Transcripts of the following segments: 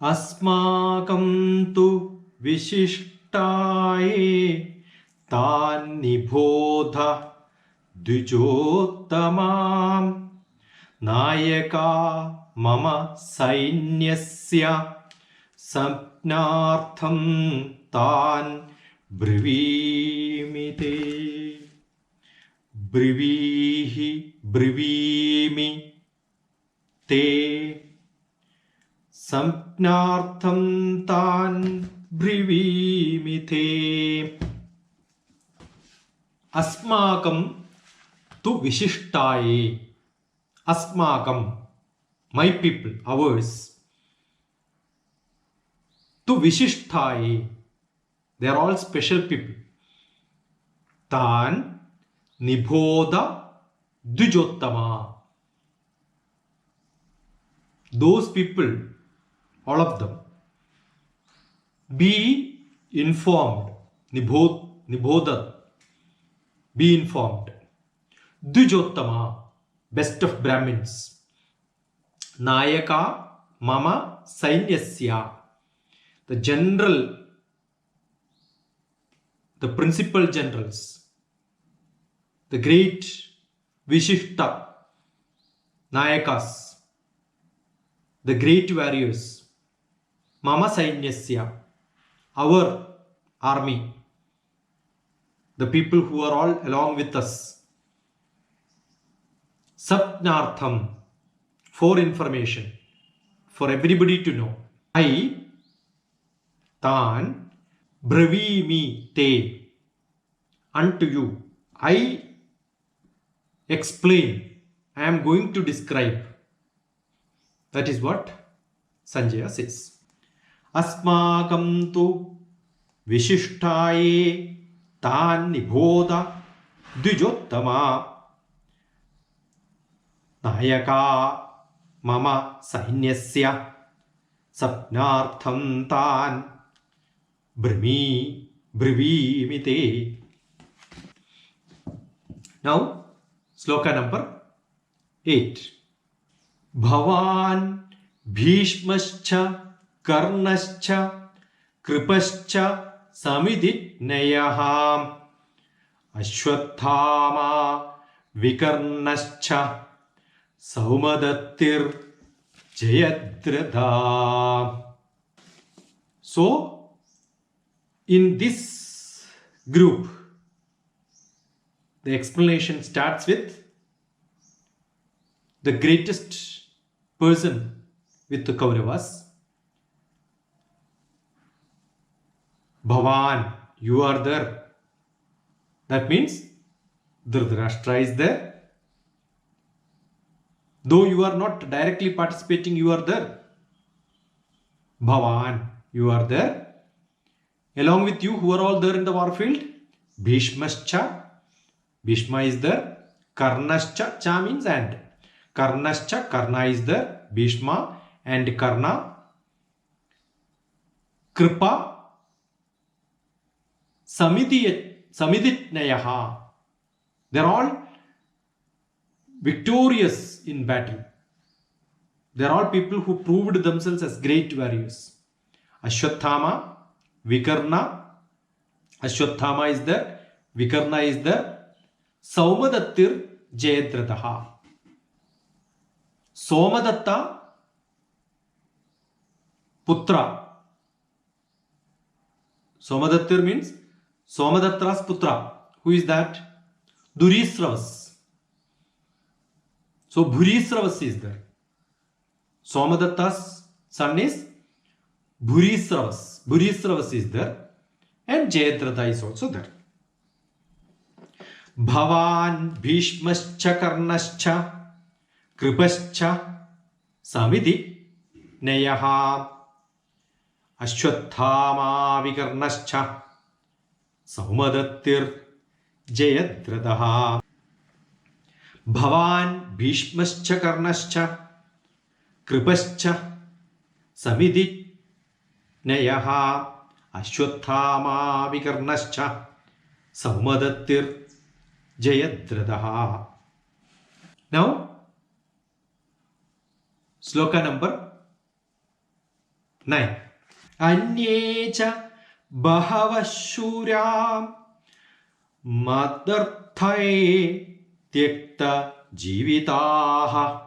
अस्माकं तु विशिष्टाये तान् निबोध द्विजोत्तमां नायका मम सैन्यस्य संज्ञार्थं तान् ब्रवीमि ते. ब्रवीहि ब्रवीमि ते संज्ञार्थं तान् ब्रवीमि ते. अस्माकं तु विशिष्टाये. अस्माकं, my people, ours. Tu vishishtaye, they are all special people. Tan nibodha dvijottama, those people, all of them, be informed. Nibodha, be informed. Dvijottama, best of Brahmins. Nayaka mama sainyasya, the general, the principal generals, the great Vishishta Nayakas, the great warriors. Mama Sainyasya, our army, the people who are all along with us. Sapnartham, for information, for everybody to know. I, Tan, Bravimi te, unto you. I explain, I am going to describe. That is what Sanjaya says. Asmakam tu Vishishtaye Tan Nibodha Dvijottama Nayaka Mama Sainyasya Sapnartham Tan Brivimi te. Now, sloka number 8. Bhavan Bhishmascha Karnascha Kripascha Samiditnayaham Ashwathama Vikarnascha Saumadattir Jayadratha. So, in this group, the explanation starts with the greatest person with the Kauravas. Bhavan, you are there. That means Dhritarashtra is there. Though you are not directly participating, you are there. Bhavan, you are there. Along with you, who are all there in the war field? Bhishmascha, Bhishma is there. Karnascha, cha means and. Karnascha, Karna is there. Bhishma and Karna. Kripa, Samiditnayaha. They are all victorious in battle. They are all people who proved themselves as great warriors. Ashwathama, Vikarna. Ashwathama is there. Vikarna is there. Saumadattir Jayadratha. Somadatta Putra. Somadattir means Somadatra's Putra. Who is that? Durisravas. So Bhurisravas is there. Somadatta's son is Bhurisravas. Bhurisravas is there. And Jayadratha is also there. Bhavan Bhishmascha Karnascha Kripascha Samidhi Nayaha Ashwathama Vikarnascha Saumadattir Jayadratha. Bhavan Bhishmascha Karnascha Kripascha Samidhi Nayaha Ashwathama Vikarnascha Saumadattir Jayadratha. Now, sloka number 9. Anye cha bahava shura madarthaye tyakta jivitaha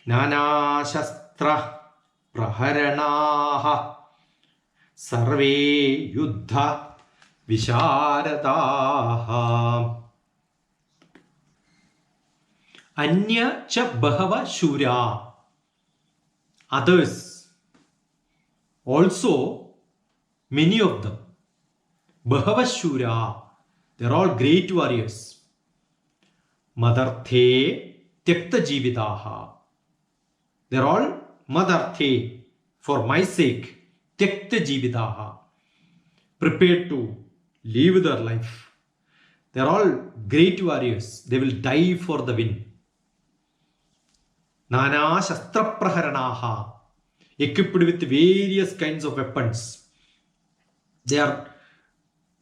nana shastra praharanaha sarve yuddha visharadaha. Anya cha bahava shura. Others, also many of them. Bahava shura. They are all great warriors. Madarthe tyakta jivitaha. They are all madarthe, for my sake. Tyakta jivitaha. Prepared to live their life. They are all great warriors. They will die for the win. Nana shastra praharanaha. Equipped with various kinds of weapons. They are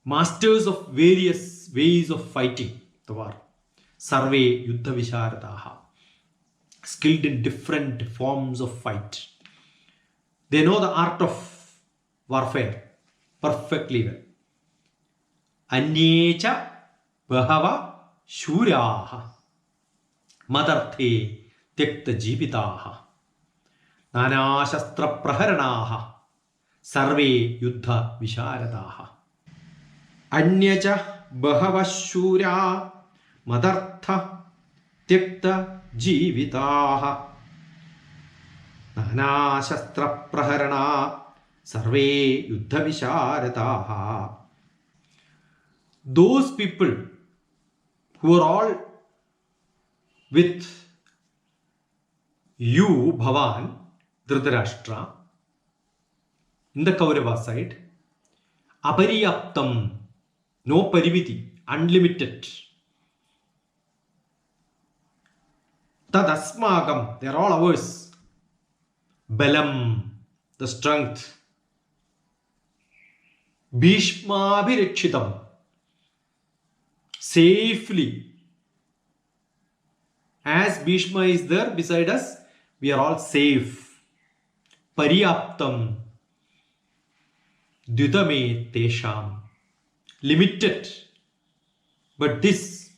masters of various ways of fighting the war. Sarve yuddha visharadaha. Skilled in different forms of fight. They know the art of warfare perfectly well. Anyecha bahava shuraha madarthe tyakta jivitaha nana shastra praharanaha sarve yuddha visharadaha. Anyecha bahava shura madartha tyakta jivitaha nana shastra praharana sarve yuddha visharadaha. Those people who are all with you, Bhavan, Dhritarashtra, in the Kaurava side, apariyaptam, no parimiti, unlimited. Tadasmagam, they are all ours. Balam, the strength. Bhishma abhirikshitam, safely. As Bhishma is there beside us, we are all safe. Pariyaptam, dvidame tesham, limited. But this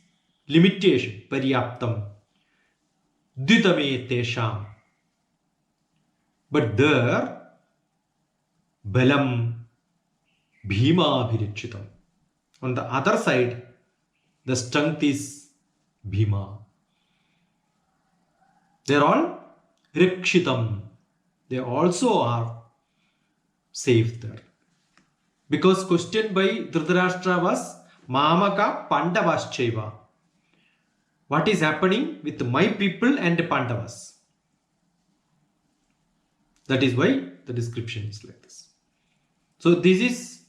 limitation, pariyaptam, dvidame tesham. But there, balam, bhima abhirikshitam. On the other side, the strength is Bhima. They are all rikshitam. They also are safe there. Because question by Dhritarashtra was Mamaka Pandavaschaiva. What is happening with my people and Pandavas? That is why the description is like this. So this is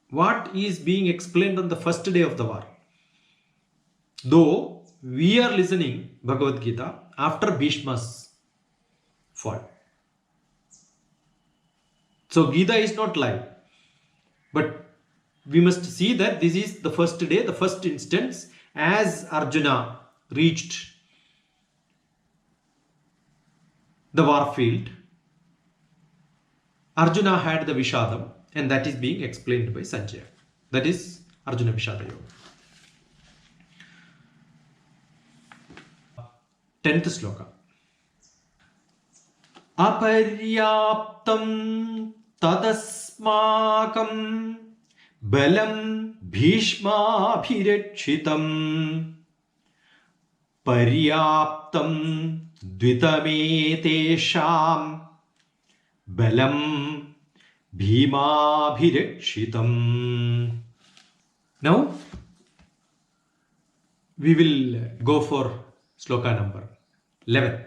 what is being explained on the first day of the war. Though we are listening Bhagavad Gita after Bhishma's fall. So Gita is not live. But we must see that this is the first day, the first instance, as Arjuna reached the war field. Arjuna had the Vishadam, and that is being explained by Sanjaya. That is Arjuna Vishada Yoga. 10th sloka. Aparyaptam tadasmakam balam bhishma bhirakshitam paryaptam dvitame tesham balam bhima bhirakshitam. Now we will go for sloka number 11.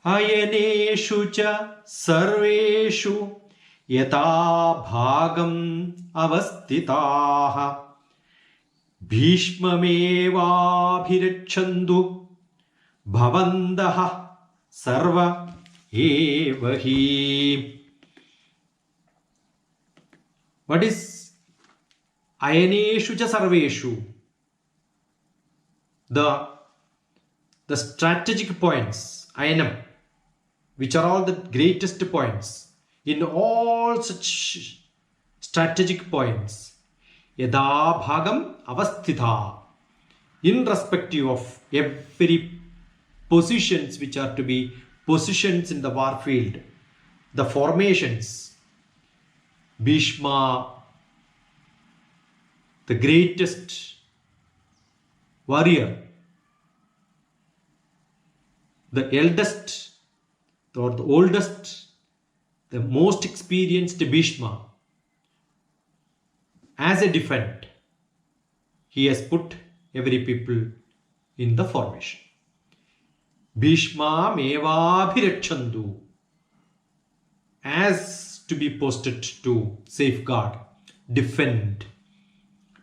Ayaneshu cha sarveshu yata bhagam avastitaha bhishmameva bhirachandu bhavandaha sarva evahi. What is ayaneshu cha sarveshu? The strategic points, ayanam, which are all the greatest points in all such strategic points. Yada bhagam avasthita, irrespective of every positions which are to be positions in the war field, the formations, Bhishma, the greatest warrior, the eldest or the oldest, the most experienced Bhishma, as a defense, he has put every people in the formation. Bhishma mevabhirakshantu, as to be posted to safeguard, defend.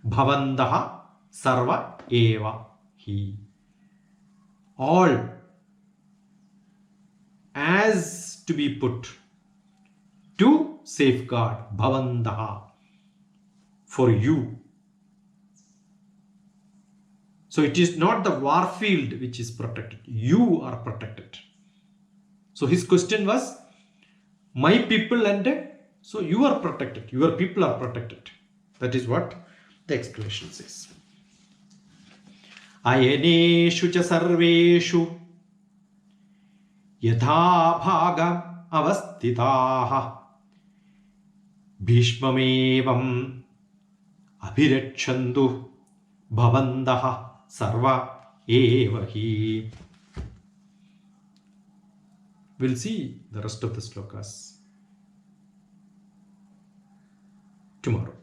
Bhavandaha sarva eva hi. All as to be put to safeguard. Bhavandaha, for you. So it is not the war field which is protected. You are protected. So his question was, my people, and so you are protected. Your people are protected. That is what the explanation says. Ayaneshu cha sarveshu yatha bhaga avastitaha bhishmamevam abhirakshantu bhavandaha sarva eva hi. We'll see the rest of the slokas tomorrow.